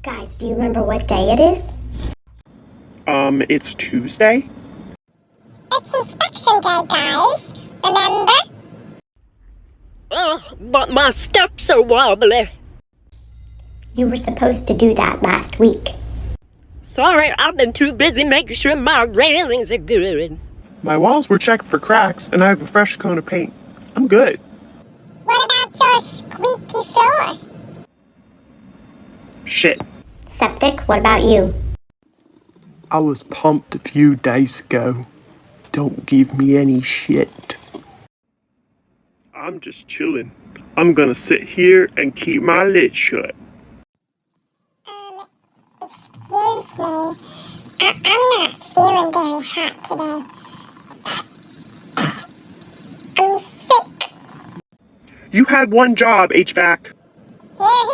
Guys, do you remember what day it is? It's Tuesday? It's inspection day, guys. Remember? But my steps are wobbly. You were supposed to do that last week. Sorry, I've been too busy making sure my railings are good. My walls were checked for cracks, and I have a fresh coat of paint. I'm good. What about your squeaky floor? Shit. Septic, what about you? I was pumped a few days ago. Don't give me any shit. I'm just chilling. I'm gonna sit here and keep my lid shut. Excuse me. I'm not feeling very hot today. I'm sick. You had one job, HVAC. Here,